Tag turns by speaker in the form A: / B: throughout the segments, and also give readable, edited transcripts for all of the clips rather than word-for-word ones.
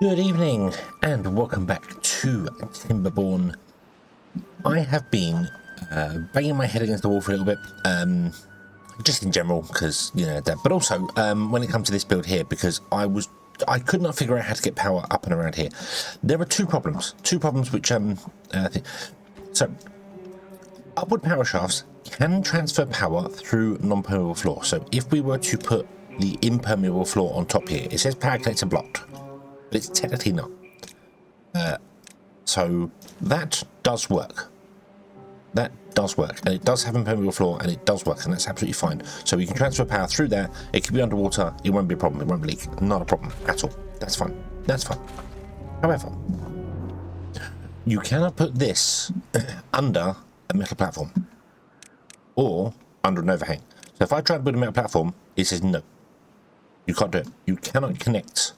A: Good evening and welcome back to Timberborn. I have been banging my head against the wall for a little bit, just in general, because you know that. But also when it comes to this build here, because I could not figure out how to get power up and around here. There are two problems which so upward power shafts can transfer power through non-permeable floor. So if we were to put the impermeable floor on top here, it says power connector blocked. It's technically not. So that does work. That does work, and it does have impermeable floor, and it does work, and that's absolutely fine. So we can transfer power through there. It can be underwater. It won't be a problem. It won't leak. Not a problem at all. That's fine. That's fine. However, you cannot put this under a metal platform or under an overhang. So if I try and build a metal platform, it says no. You can't do it. You cannot connect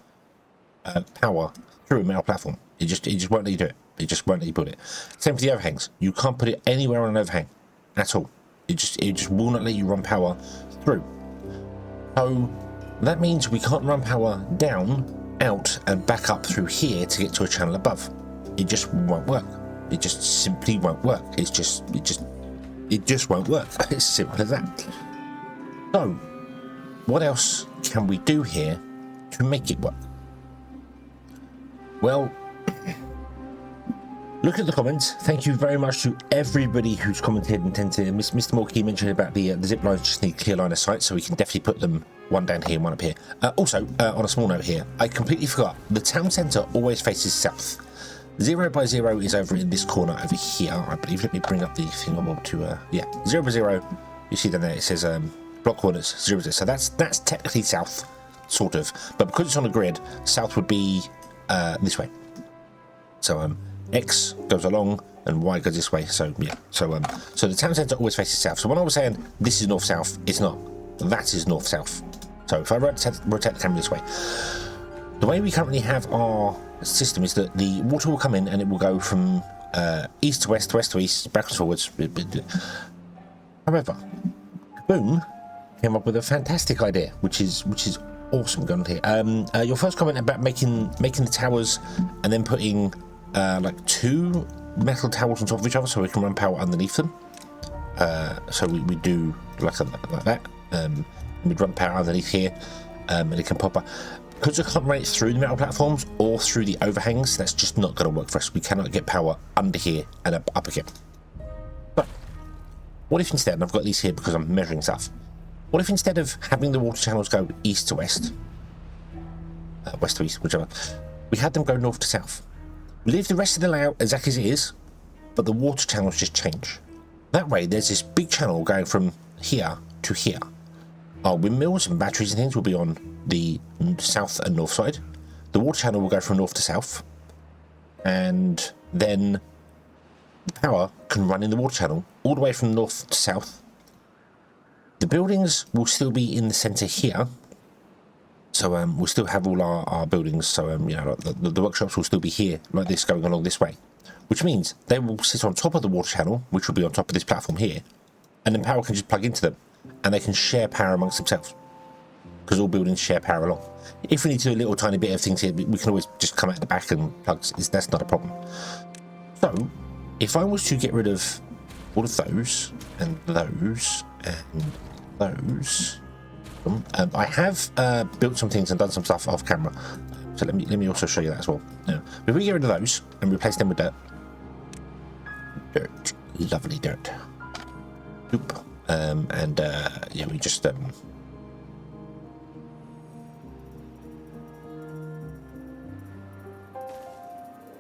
A: power through a metal platform. It just won't let you do it. It just won't let you put it. Same for the overhangs. You can't put it anywhere on an overhang at all. It just will not let you run power through. So that means we can't run power down, out, and back up through here to get to a channel above. It just won't work. It just simply won't work. It just won't work. It's simple as that. So what else can we do here to make it work? Well, look at the comments. Thank you very much to everybody who's commented and tended. Mr. Morkey mentioned about the Ziplines just need clear line of sight, so we can definitely put them one down here and one up here. Also, on a small note here, I completely forgot, the town centre always faces south. 0 by 0 is over in this corner over here, I believe. Let me bring up the thing I'm to, yeah, 0 by 0, you see down there, it says block coordinates 0 by 0, so that's technically south, sort of, but because it's on a grid, south would be this way. So X goes along and Y goes this way. So yeah. So the town centre always faces south. So when I was saying this is north south, it's not. That is north south. So if I rotate the camera this way, the way we currently have our system is that the water will come in and it will go from east to west to east, backwards forwards. However, Boom came up with a fantastic idea, which is awesome going on here. Your first comment about making the towers and then putting like two metal towers on top of each other so we can run power underneath them. So we do like that. We'd run power underneath here, and it can pop up. Because we can't run it through the metal platforms or through the overhangs, that's just not going to work for us. We cannot get power under here and up again. But what if instead, and I've got these here because I'm measuring stuff, what if instead of having the water channels go east to west, west to east, whichever, we had them go north to south? We leave the rest of the layout exactly as it is, but the water channels just change. That way, there's this big channel going from here to here. Our windmills and batteries and things will be on the south and north side. The water channel will go from north to south, and then power can run in the water channel all the way from north to south. The buildings will still be in the centre here, so we'll still have all our buildings. So you know, the workshops will still be here like this, going along this way, which means they will sit on top of the water channel, which will be on top of this platform here, and then power can just plug into them, and they can share power amongst themselves, because all buildings share power along. If we need to do a little tiny bit of things here, we can always just come out the back and plug. That's not a problem. So if I was to get rid of all of those and those and those, I have built some things and done some stuff off camera, so let me also show you that as well. Now, if we get rid of those and replace them with dirt, lovely dirt, oop, and yeah, we just I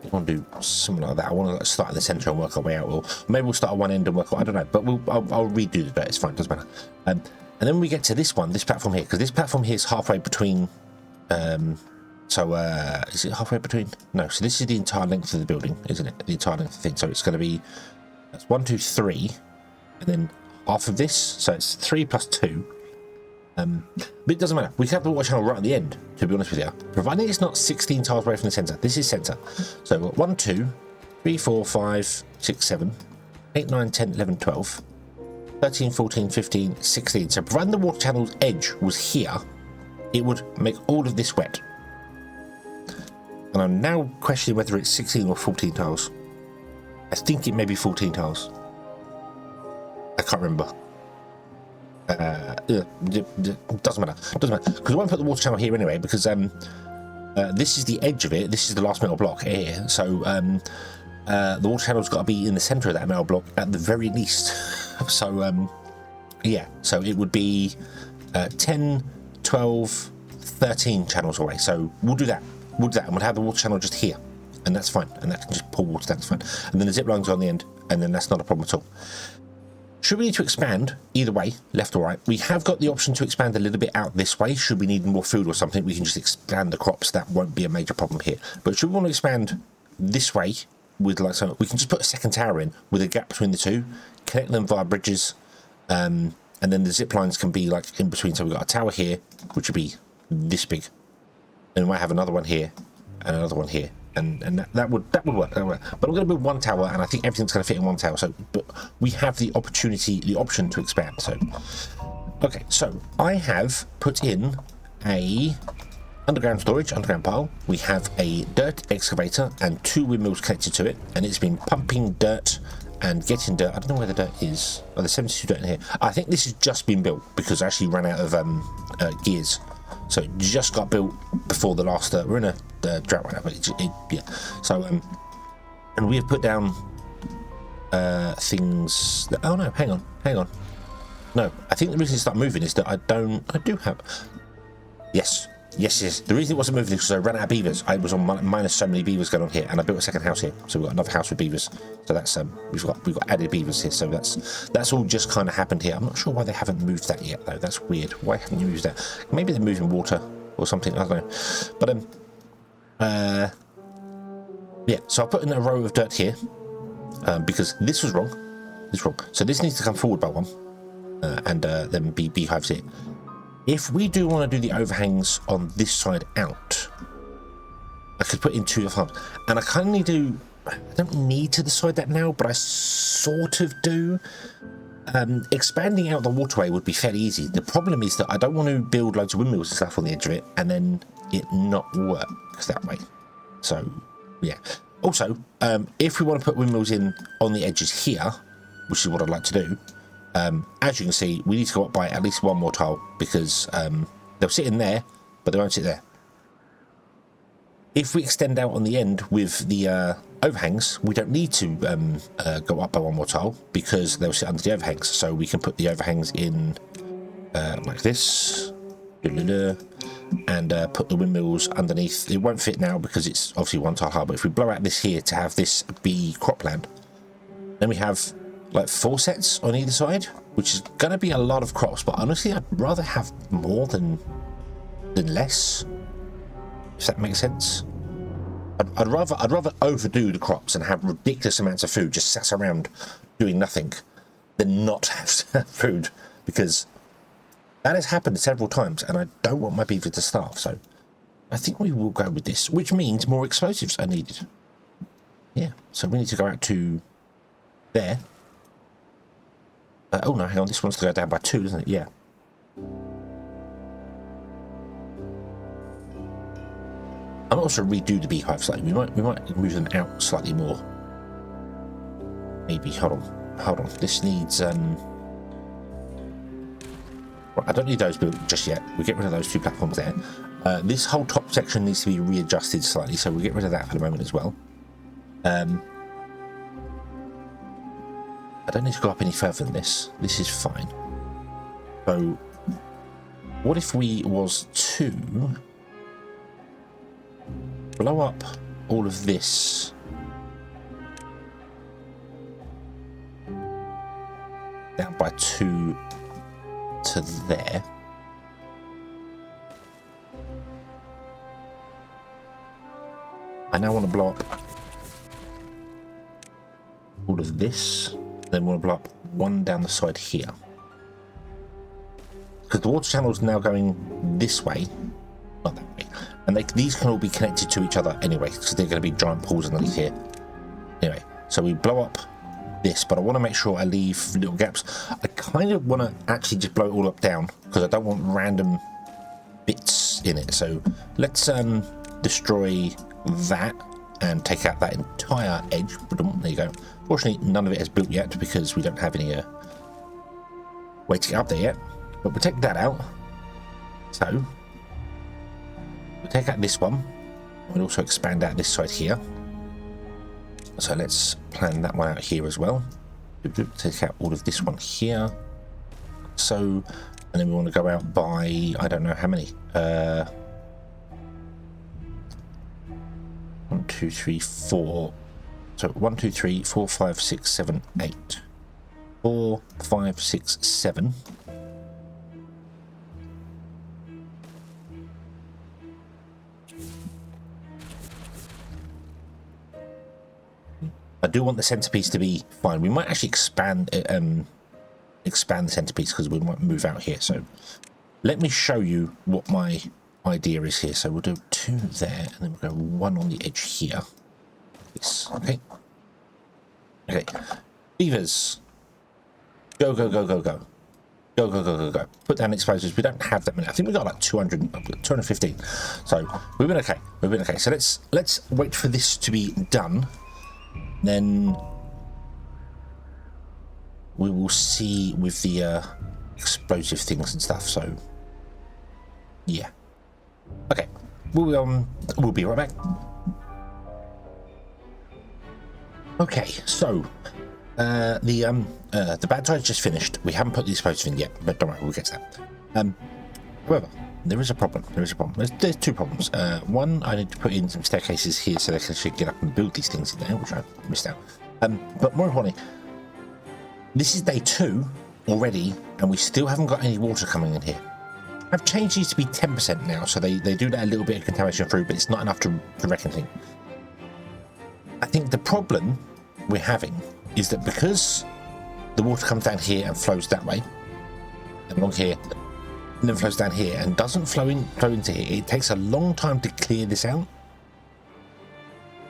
A: want to do something like that. I want to start at the centre and work our way out, or maybe we'll start at one end and work. I don't know, but I'll redo the dirt. It's fine, doesn't matter. And then we get to this platform here, because this platform here is halfway between. Is it halfway between? No. So this is the entire length of the building, isn't it? The entire length of the thing. So it's going to be, that's 1, 2, 3, and then half of this. So it's 3 plus 2. But it doesn't matter. We can have the water channel right at the end, to be honest with you, providing it's not 16 tiles away from the centre. This is centre. So we've got 1, 2, 3, 4, 5, 6, 7, 8, 9, 10, 11, 12. 13, 14, 15, 16. So providing the water channel's edge was here, it would make all of this wet. And I'm now questioning whether it's 16 or 14 tiles. I think it may be 14 tiles. I can't remember. Doesn't matter. Doesn't matter. Because I won't put the water channel here anyway, because this is the edge of it. This is the last metal block here. So the water channel's got to be in the center of that metal block at the very least. So yeah. So it would be 10, 12, 13 channels away. So we'll do that. We'll do that, and we'll have the water channel just here, and that's fine. And that can just pull water. That's fine. And then the zip lines on the end, and then that's not a problem at all. Should we need to expand, either way, left or right, we have got the option to expand a little bit out this way. Should we need more food or something, we can just expand the crops. That won't be a major problem here. But should we want to expand this way, with like so, we can just put a second tower in with a gap between the two, connect them via bridges, and then the zip lines can be like in between. So we've got a tower here, which would be this big. And we might have another one here, and another one here. And that would work. But I'm going to build one tower, and I think everything's going to fit in one tower. So, but we have the option to expand. So, okay. So I have put in a underground storage, underground pile. We have a dirt excavator and 2 windmills connected to it, and it's been pumping dirt and getting dirt. I don't know where the dirt is. Oh, there's 72 dirt in here. I think this has just been built because I actually ran out of gears. So it just got built before the last. We're in a drought right now, but yeah. So and we have put down things. That, oh no, hang on. No, I think the reason it started moving is that I do have. Yes. The reason it wasn't moving is because I ran out of beavers. I was on minus so many beavers going on here, and I built a second house here. So we've got another house with beavers. So that's we've got added beavers here. So that's all just kind of happened here. I'm not sure why they haven't moved that yet though. That's weird. Why haven't you moved that? Maybe they're moving water or something. I don't know. But yeah. So I put in a row of dirt here because this was wrong. So this needs to come forward by one, and then be beehives here. If we do want to do the overhangs on this side out, I could put in 2 farms. And I kind of need to, I don't need to decide that now, but I sort of do. Expanding out the waterway would be fairly easy. The problem is that I don't want to build loads of windmills and stuff on the edge of it and then it not work that way. So, yeah. Also, if we want to put windmills in on the edges here, which is what I'd like to do, as you can see, we need to go up by at least 1 more tile because they'll sit in there, but they won't sit there. If we extend out on the end with the overhangs, we don't need to go up by 1 more tile because they'll sit under the overhangs. So we can put the overhangs in like this, and put the windmills underneath. It won't fit now because it's obviously 1 tile high, but if we blow out this here to have this be cropland, then we have like 4 sets on either side, which is going to be a lot of crops, but honestly I'd rather have more than less, if that makes sense. I'd rather overdo the crops and have ridiculous amounts of food just sat around doing nothing than not have food, because that has happened several times and I don't want my beaver to starve. So I think we will go with this, which means more explosives are needed. Yeah, so we need to go out to there. Oh no, hang on, this one's to go down by 2, doesn't it? Yeah. I might also redo the beehive slightly. We might move them out slightly more. Maybe, hold on. This needs right, I don't need those built just yet. We get rid of those 2 platforms there. This whole top section needs to be readjusted slightly, so we'll get rid of that for the moment as well. I don't need to go up any further than this. This is fine. So, what if we was to blow up all of this down by 2 to there? I now want to blow up all of this. Then we'll blow up 1 down the side here, because the water channel is now going this way, not that way, and these can all be connected to each other anyway, because they're going to be giant pools underneath here. Anyway, so we blow up this, but I want to make sure I leave little gaps. I kind of want to actually just blow it all up down because I don't want random bits in it. So let's destroy that and take out that entire edge. There you go. Fortunately, none of it has built yet because we don't have any way to get up there yet. But we'll take that out. So we'll take out this one. We'll also expand out this side here. So let's plan that one out here as well. Take out all of this one here. So, and then we want to go out by, I don't know how many. 1, 2, 3, 4. So 1, 2, 3, 4, 5, 6, 7, 8. 4, 5, 6, 7. I do want the centerpiece to be fine. We might actually expand the centerpiece because we might move out here. So let me show you what my idea is here. So we'll do 2 there, and then we'll go 1 on the edge here. This, okay. Okay. Beavers. Go, go, go, go, go. Go, go, go, go, go. Put down explosives. We don't have that many. I think we got like 215. So we've been okay. We've been okay. So let's wait for this to be done. Then we will see with the explosive things and stuff. So yeah. Okay. We'll be right back. Okay, so the bad tide's just finished. We haven't put the explosive in yet, but don't worry, we'll get to that. However, there is a problem. There's 2 problems. One, I need to put in some staircases here so they can actually get up and build these things in there, which I missed out. But more importantly, this is day 2 already, and we still haven't got any water coming in here. I've changed these to be 10% now, so they do let a little bit of contamination through, but it's not enough to wreck anything. I think the problem we're having is that because the water comes down here and flows that way, and along here, and then flows down here and doesn't flow into here, it takes a long time to clear this out.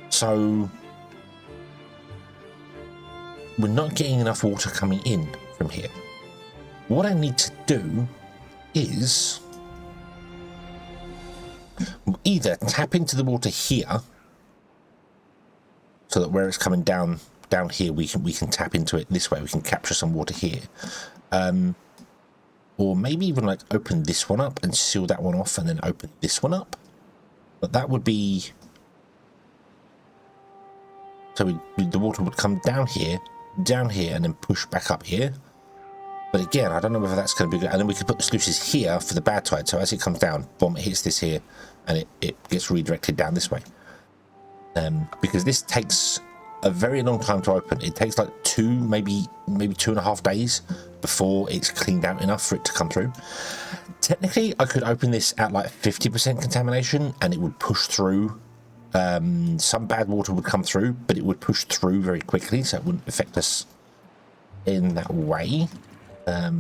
A: So we're not getting enough water coming in from here. What I need to do is either tap into the water here, so that where it's coming down here, we can tap into it this way. We can capture some water here, or maybe even like open this one up and seal that one off, and then open this one up. But that would be so the water would come down here, and then push back up here. But again, I don't know whether that's going to be good. And then we could put the sluices here for the bad tide. So as it comes down, boom, it hits this here, and it gets redirected down this way. Because this takes a very long time to open. It takes like maybe 2.5 days before it's cleaned out enough for it to come through. Technically, I could open this at like 50% contamination, and it would push through. Some bad water would come through, but it would push through very quickly, so it wouldn't affect us in that way. If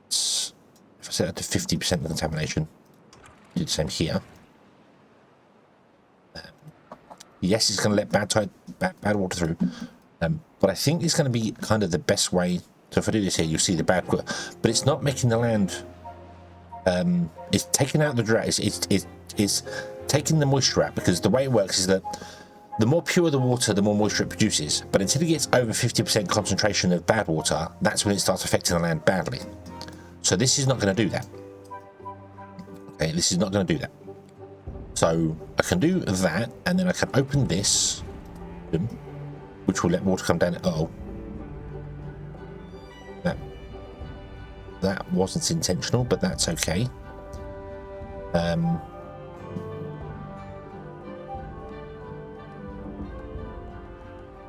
A: I set it to 50% contamination, do the same here. Yes, it's going to let bad water through, but I think it's going to be kind of the best way. So if I do this here, you'll see the bad water, but it's not making the land. It's taking out the drought. It's taking the moisture out, because the way it works is that the more pure the water, the more moisture it produces. But until it gets over 50% concentration of bad water, that's when it starts affecting the land badly. So this is not going to do that. Okay, this is not going to do that. So I can do that, and then I can open this, which will let water come down. That wasn't intentional, but that's okay.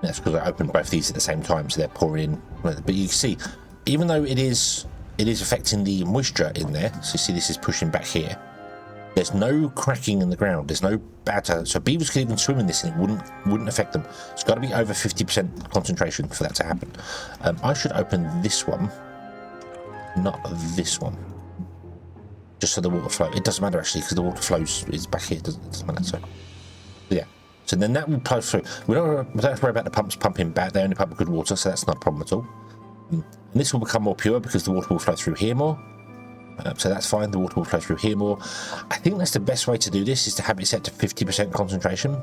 A: That's because I opened both these at the same time, so they're pouring in. But you can see, even though it is affecting the moisture in there, so you see this is pushing back here. There's no cracking in the ground. There's no batter. So beavers could even swim in this and it wouldn't affect them. It's got to be over 50% concentration for that to happen. I should open this one, not this one, just so the water flow. It doesn't matter actually, because the water flows is back here. It doesn't matter. So yeah. So then that will flow through. We don't have to worry about the pumps pumping back. They only pump good water, so that's not a problem at all. And this will become more pure because the water will flow through here more. So that's fine. The water will flow through here more. I think that's the best way to do this, is to have it set to 50% concentration.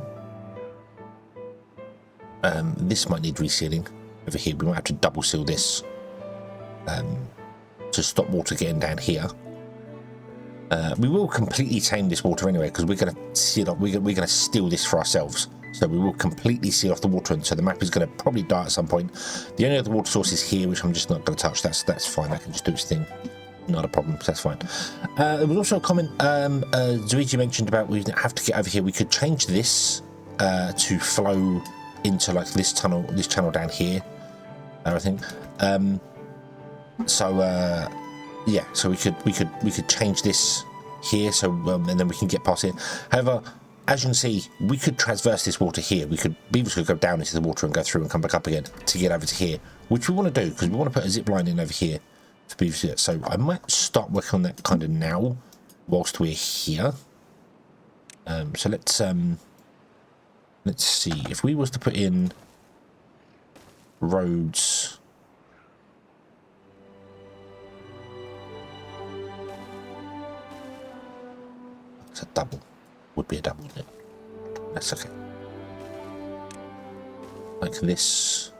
A: This might need resealing over here. We might have to double seal this to stop water getting down here. We will completely tame this water anyway, because we're going to seal up. We're going to steal this for ourselves. So we will completely seal off the water, and so the map is going to probably die at some point. The only other water source is here, which I'm just not going to touch. That's fine. I can just do its thing. Not a problem. So that's fine. There was also a comment Zuigi mentioned about we have to get over here. We could change this to flow into like this channel down here. I think. Yeah. So we could change this here. So and then we can get past it. However, as you can see, we could traverse this water here. Beavers could go down into the water and go through and come back up again to get over to here, which we want to do because we want to put a zip line in over here for Beavers. So I might start working on that kind of now, whilst we're here. So let's see if we was to put in roads. It's a double. Would be a double, wouldn't it? That's okay. Like this.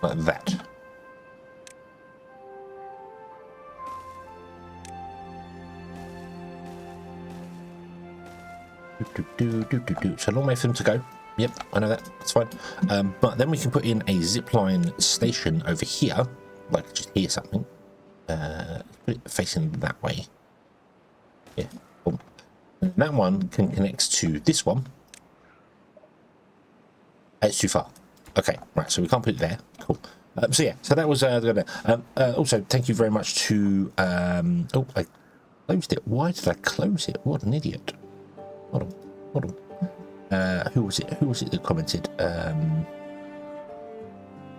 A: Like that. So long way for them to go. Yep, I know that. That's fine. But then we can put in a zipline station over here, like just here something. Put it facing that way. Yeah. Cool. And that one can connect to this one. It's too far. Okay, right. So we can't put it there. Cool. So yeah. So that was also thank you very much to. Oh, I closed it. Why did I close it? What an idiot. Hold on. Who was it? Who was it that commented?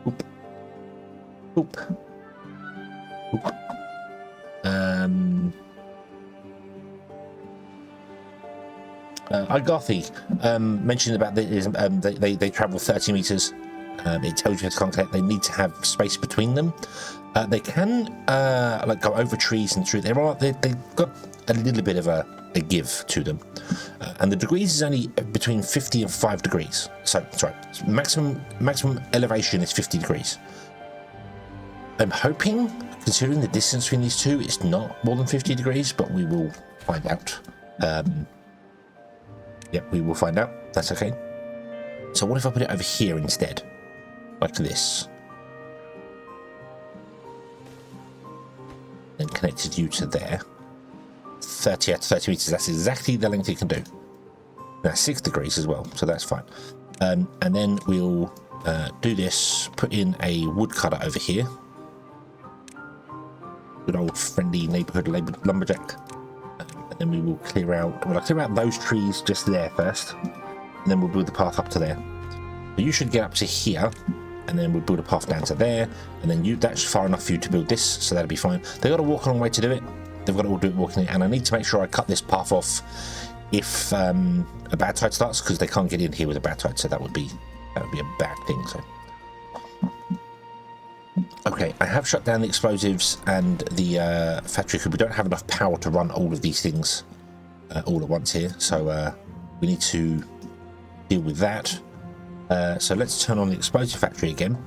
A: Oop. Oop. Oop. Igarthy mentioned about they travel 30 meters. It tells you how to contact. They need to have space between them. They can like go over trees and through. They've got a little bit of a give to them, and the degrees is only between 50 and 5 degrees. So sorry, maximum elevation is 50 degrees. I'm hoping, considering the distance between these two, it's not more than 50 degrees, but we will find out. Yep, we will find out. That's okay. So what if I put it over here instead? Like this. Then connected you to there. 30 out to 30 meters, that's exactly the length it can do. That's 6 degrees as well, so that's fine. And then we'll do this, put in a woodcutter over here. Good old friendly neighborhood lumberjack. And then we will clear out, well, I'll clear out those trees just there first, and then we'll build the path up to there. So you should get up to here, and then we'll build a path down to there, and then that's far enough for you to build this, so that'll be fine. They've got to walk a long way to do it. They've got to all do it walking it, and I need to make sure I cut this path off if a bad tide starts, because they can't get in here with a bad tide, so that would be a bad thing. So okay, I have shut down the explosives and the factory because we don't have enough power to run all of these things all at once here, so we need to deal with that. So let's turn on the explosive factory again.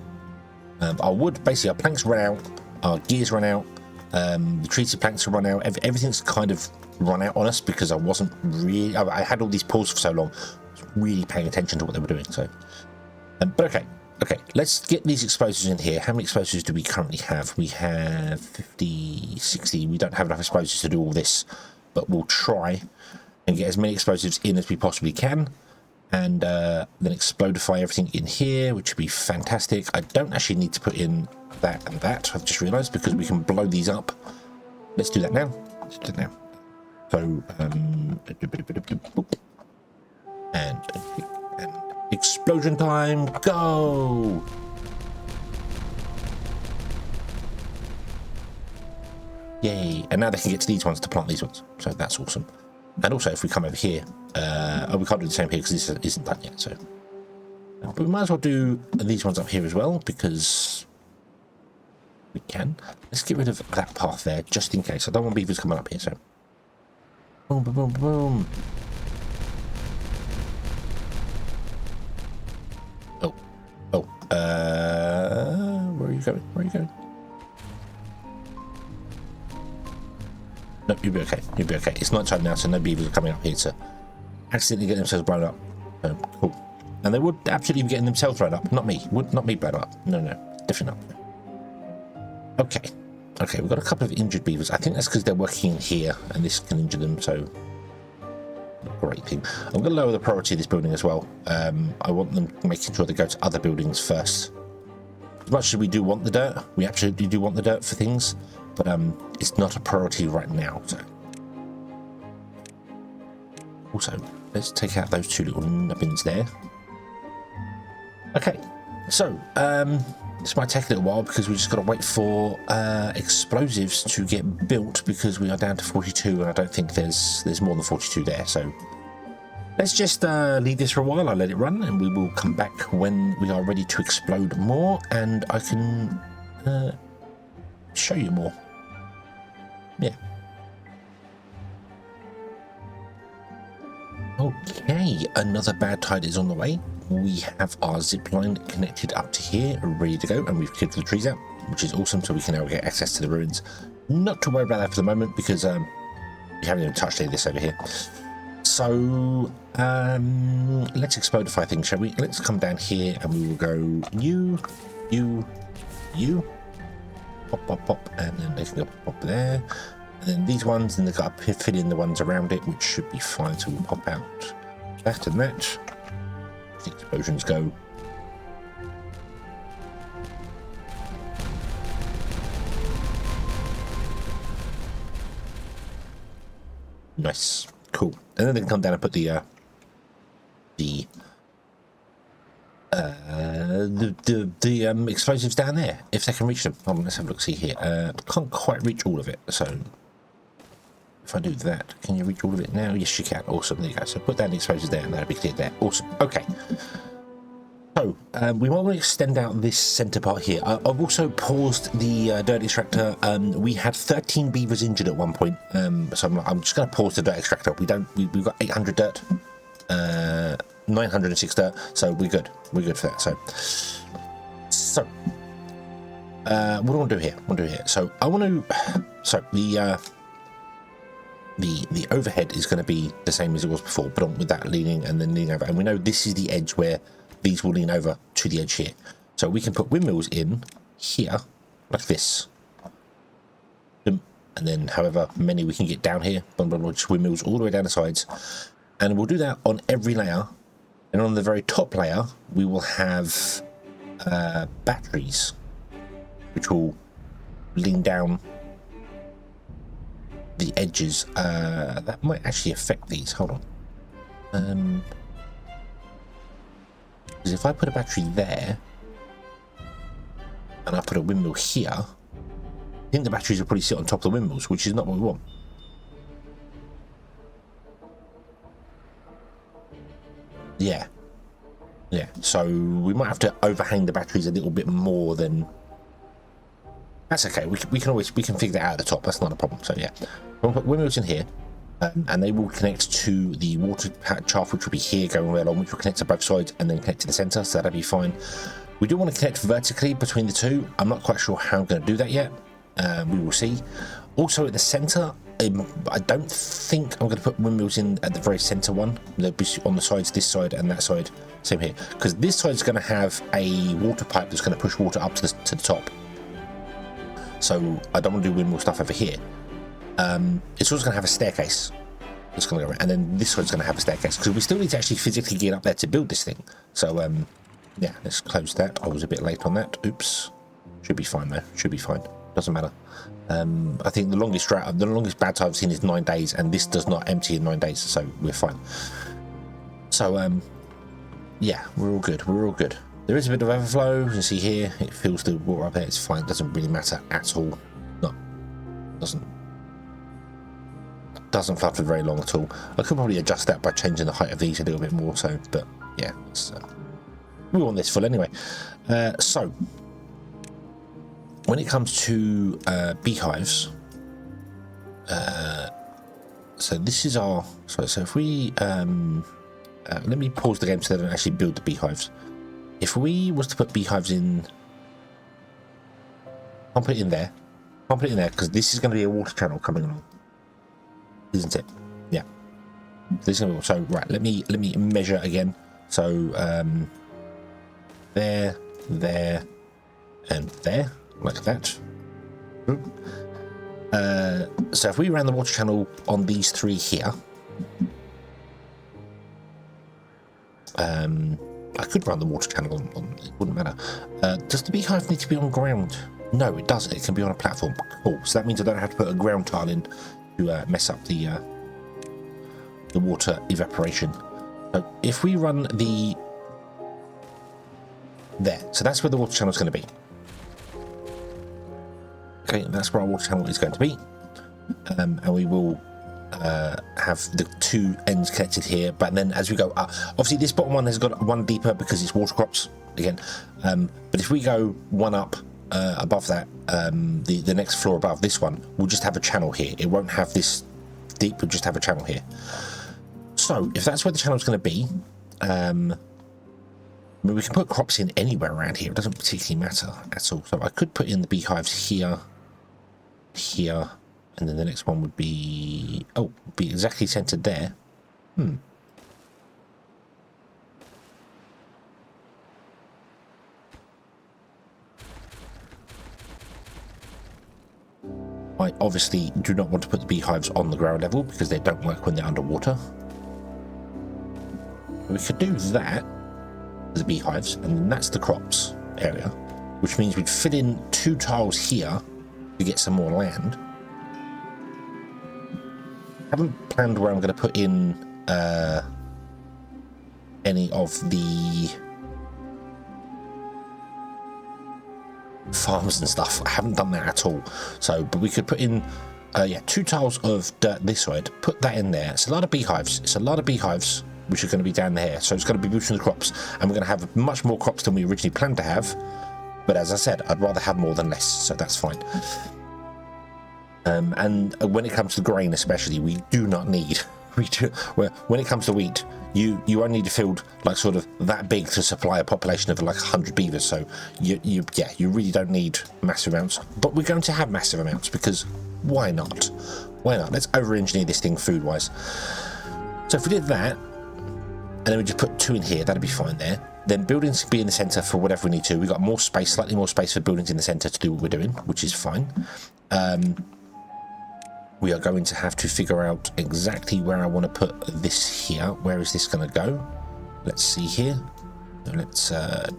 A: Our wood, basically our planks run out, our gears run out, the treated planks have run out, everything's kind of run out on us because I wasn't really, I had all these pulls for so long, I was really paying attention to what they were doing. So but okay, let's get these explosives in here. How many explosives do we currently have? We have 50, 60. We don't have enough explosives to do all this, but we'll try and get as many explosives in as we possibly can, and then explodify everything in here, which would be fantastic. I don't actually need to put in that and that, I've just realized, because we can blow these up. Let's do that now. Let's do it now. So and explosion time, go! Yay! And now they can get to these ones to plant these ones, so that's awesome. And also, if we come over here, oh, we can't do the same here because this isn't done yet. So, but we might as well do these ones up here as well, because We can. Let's get rid of that path there, just in case. I don't want beavers coming up here, so. Boom, boom, boom, boom. Oh. Oh. Where are you going? Where are you going? Nope, you'll be okay. You'll be okay. It's night time now, so no beavers are coming up here to accidentally get themselves blown up. So, cool. And they would absolutely be getting themselves blown up. Not me. Not me blown up. No, no. Definitely not. Okay. Okay, we've got a couple of injured beavers. I think that's because they're working in here, and this can injure them, so... Great thing. I'm going to lower the priority of this building as well. I want them making sure they go to other buildings first. As much as we do want the dirt, we absolutely do want the dirt for things, but it's not a priority right now. So. Also, let's take out those two little nubbins there. Okay, so this might take a little while because we just got to wait for explosives to get built because we are down to 42 and I don't think there's more than 42 there. So let's just leave this for a while. I'll let it run and we will come back when we are ready to explode more and I can show you more. Yeah. Okay, another bad tide is on the way. We have our zipline connected up to here, ready to go, and we've cleared the trees out, which is awesome, so we can now get access to the ruins. Not to worry about that for the moment, because we haven't even touched any of this over here. So, let's explodify things, shall we? Let's come down here, and we will go you, pop, pop, pop, and then they can go pop there. And then these ones, and they've got to fit in the ones around it, which should be fine, so we'll pop out that and that. The explosions go. Nice, cool. And then they can come down and put the explosives down there if they can reach them. Hold on, let's have a look. See here. Can't quite reach all of it, so if I do that, can you reach all of it now? Yes, you can. Awesome. There you go. So put down the explosives there, and that'll be cleared there. Awesome. Okay. So we might want to extend out this center part here. I've also paused the dirt extractor. We had 13 beavers injured at one point, so I'm just going to pause the dirt extractor. We've got 800 dirt, 906 dirt, so we're good. We're good for that. So what do I want to do here? So I want to. So the overhead is going to be the same as it was before, but on with that leaning and then leaning over. And we know this is the edge where these will lean over to the edge here. So we can put windmills in here, like this. And then however many we can get down here, just windmills all the way down the sides. And we'll do that on every layer. And on the very top layer, we will have batteries, which will lean down the edges. That might actually affect these. Hold on. Because if I put a battery there and I put a windmill here, I think the batteries will probably sit on top of the windmills, which is not what we want. Yeah. So we might have to overhang the batteries a little bit more than. That's okay. We can figure that out at the top. That's not a problem. So yeah, we'll put windmills in here, and they will connect to the water shaft, which will be here going right along, which will connect to both sides and then connect to the center. So that'll be fine. We do want to connect vertically between the two. I'm not quite sure how I'm going to do that yet. We will see. Also at the center, I don't think I'm going to put windmills in at the very center one. They'll be on the sides, this side and that side. Same here, because this side is going to have a water pipe that's going to push water up to the top. So I don't want to do windmill stuff over here. It's also going to have a staircase. It's going to go around, and then this one's going to have a staircase because we still need to actually physically get up there to build this thing. So yeah, let's close that. I was a bit late on that. Oops. Should be fine though. Should be fine. Doesn't matter. I think the longest bad time I've seen is 9 days, and this does not empty in 9 days, so we're fine. So yeah, we're all good. We're all good. There is a bit of overflow. You can see here, it fills the water up there. It's fine. It doesn't really matter at all. No, doesn't flood for very long at all. I could probably adjust that by changing the height of these a little bit more. So, but yeah, we want this full anyway. So when it comes to beehives, so this is our, so if we, let me pause the game so they don't actually build the beehives. If we was to put beehives in, I'll put it in there. I'll put it in there because this is going to be a water channel coming along, isn't it? Yeah. This is going to be, so right. Let me measure again. So there, and there, like that. So if we ran the water channel on these three here, I could run the water channel on it wouldn't matter. Does the beehive need to be on ground? No, it doesn't. It can be on a platform. Cool. So that means I don't have to put a ground tile in to mess up the water evaporation. So if we run the there, so that's where the water channel is going to be. Okay, that's where our water channel is going to be, and we will have the two ends connected here. But then as we go up, obviously this bottom one has got one deeper because it's water crops again. But if we go one up above that, the next floor above this one, we'll just have a channel here. It won't have this deep. We'll just have a channel here. So if that's where the channel is going to be, I mean, we can put crops in anywhere around here. It doesn't particularly matter at all. So I could put in the beehives here, here, and then the next one would be, oh, be exactly centered there. I obviously do not want to put the beehives on the ground level because they don't work when they're underwater. We could do that, the beehives, and then that's the crops area, which means we'd fill in two tiles here to get some more land. I haven't planned where I'm going to put in any of the farms and stuff. I haven't done that at all. So, but we could put in yeah, two tiles of dirt this side, put that in there. It's a lot of beehives. It's a lot of beehives which are going to be down there. So it's going to be boosting the crops, and we're going to have much more crops than we originally planned to have. But as I said, I'd rather have more than less, so that's fine. And when it comes to grain especially, we do not need, when it comes to wheat, you only need a field like sort of that big to supply a population of like 100 beavers, so you really don't need massive amounts. But we're going to have massive amounts because why not? Why not? Let's over-engineer this thing food-wise. So if we did that, and then we just put two in here, that'd be fine there. Then buildings can be in the centre for whatever we need to. We've got more space, slightly more space for buildings in the centre to do what we're doing, which is fine. We are going to have to figure out exactly where I want to put this here. Where is this going to go? Let's see here. So let's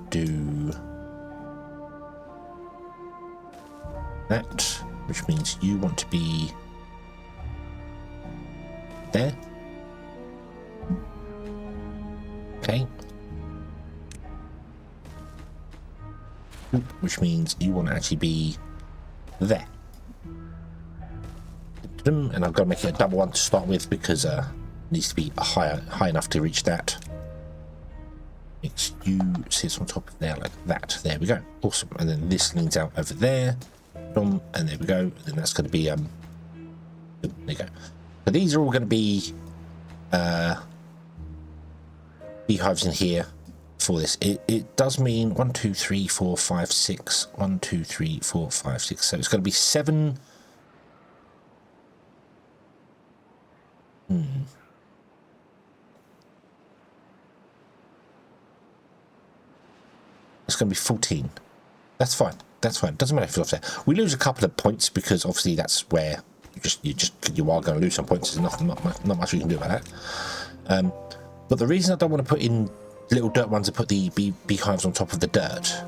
A: do that, which means you want to be there. Okay. Which means you want to actually be there. And I've got to make it a double one to start with because it needs to be high enough to reach that. Makes you sit on top of there like that. There we go. Awesome. And then this leans out over there. And there we go. And then that's going to be there you go. So these are all going to be beehives in here for this. It does mean 1 2 3 4 5 6 1 2 3 4 5 6, so it's going to be 7. It's going to be 14. That's fine. That's fine. Doesn't matter if it's offset. We lose a couple of points because obviously that's where you are going to lose some points. There's not much we can do about that. But the reason I don't want to put in little dirt ones and put the beehives on top of the dirt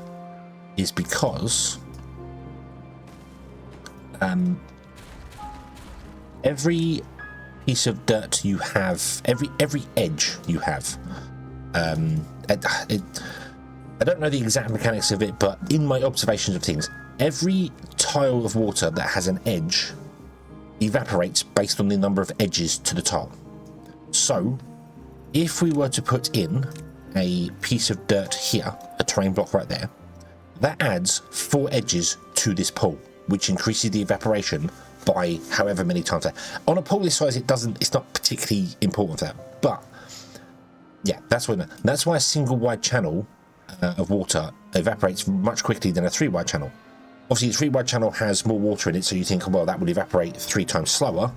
A: is because every piece of dirt you have, every edge you have, I don't know the exact mechanics of it, but in my observations of things, every tile of water that has an edge evaporates based on the number of edges to the tile. So if we were to put in a piece of dirt here, a terrain block right there, that adds 4 edges to this pool, which increases the evaporation by however many times that. On a pool this size, it's not particularly important for that, but yeah, that's why a single wide channel of water evaporates much quickly than a 3-wide channel. Obviously, the 3-wide channel has more water in it, so you think, well, that would evaporate 3 times slower,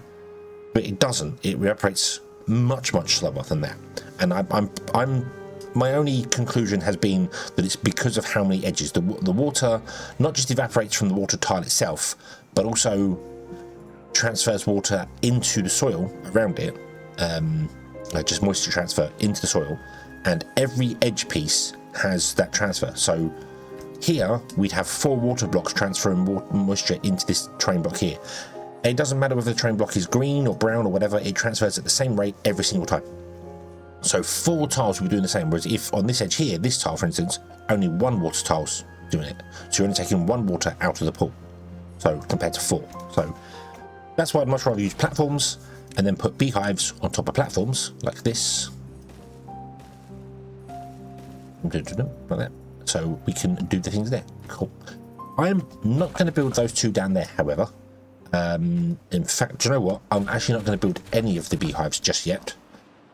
A: but it doesn't. It evaporates much slower than that. And my only conclusion has been that it's because of how many edges the water not just evaporates from the water tile itself, but also transfers water into the soil around it, just moisture transfer into the soil, and every edge piece has that transfer. So here we'd have 4 water blocks transferring moisture into this terrain block here. It doesn't matter whether the terrain block is green or brown or whatever, it transfers at the same rate every single time. So 4 tiles will be doing the same, whereas if on this edge here, this tile for instance, only 1 water tile's doing it. So you're only taking 1 water out of the pool, so compared to 4. So that's why I'd much rather use platforms and then put beehives on top of platforms like this. Like that. So we can do the things there. Cool. I'm not going to build those 2 down there, however. In fact, do you know what? I'm actually not going to build any of the beehives just yet,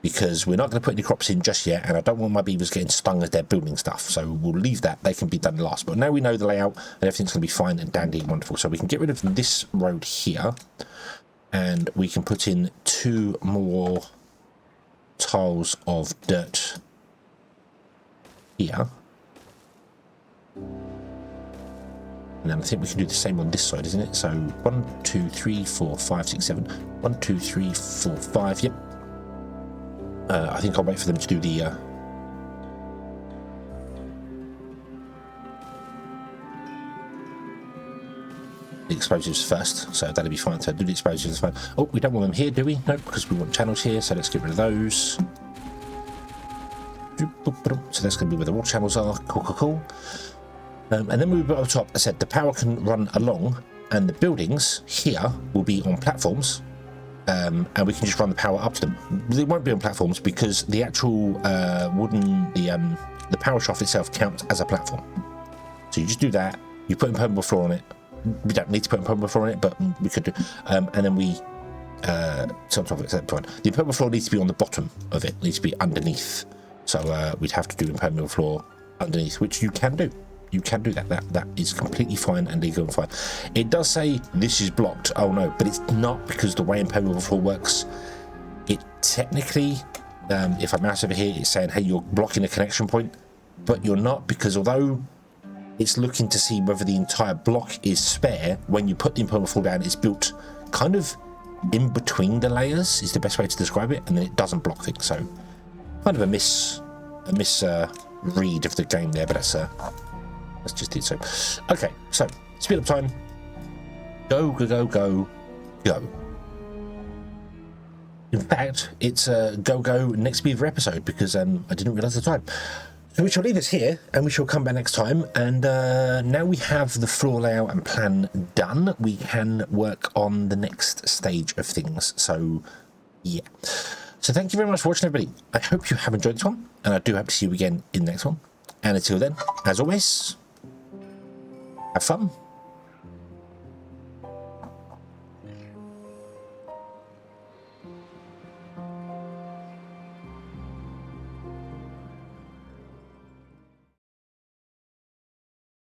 A: because we're not going to put any crops in just yet, and I don't want my beavers getting stung as they're building stuff. So we'll leave that. They can be done last. But now we know the layout, and everything's going to be fine and dandy and wonderful. So we can get rid of this road here, and we can put in 2 more tiles of dirt here. And then I think we can do the same on this side, isn't it? So 1, 2, 3, 4, 5, 6, 7. 1, 2, 3, 4, 5. Yep. I think I'll wait for them to do the explosives first, so that'll be fine. So do the explosives first. Oh, we don't want them here, do we? No, because we want channels here, so let's get rid of those. So that's going to be where the water channels are. Cool. And then we'll be up top. I said the power can run along, and the buildings here will be on platforms, and we can just run the power up to them. They won't be on platforms because the actual the power shaft itself counts as a platform. So you just do that. You put impermeable floor on it. We don't need to put impermeable floor on it, but we could do. And then we so on top of it. The impermeable floor needs to be on the bottom of it. It needs to be underneath. So we'd have to do impermeable floor underneath, which you can do. You can do that. That is completely fine and legal and fine. It does say this is blocked. Oh no, but it's not, because the way impermeable floor works, it technically, if I mouse over here, it's saying, hey, you're blocking a connection point, but you're not, because although it's looking to see whether the entire block is spare, when you put the impermeable floor down, it's built kind of in between the layers, is the best way to describe it, and then it doesn't block things. So kind of a miss read of the game there, but that's just it. So okay, so speed up time. Go. In fact, it's a go next Beaver episode, because I didn't realise the time. So we shall leave this here, and we shall come back next time. And now we have the floor layout and plan done, we can work on the next stage of things. So yeah. So thank you very much for watching, everybody. I hope you have enjoyed this one, and I do hope to see you again in the next one. And until then, as always, have fun.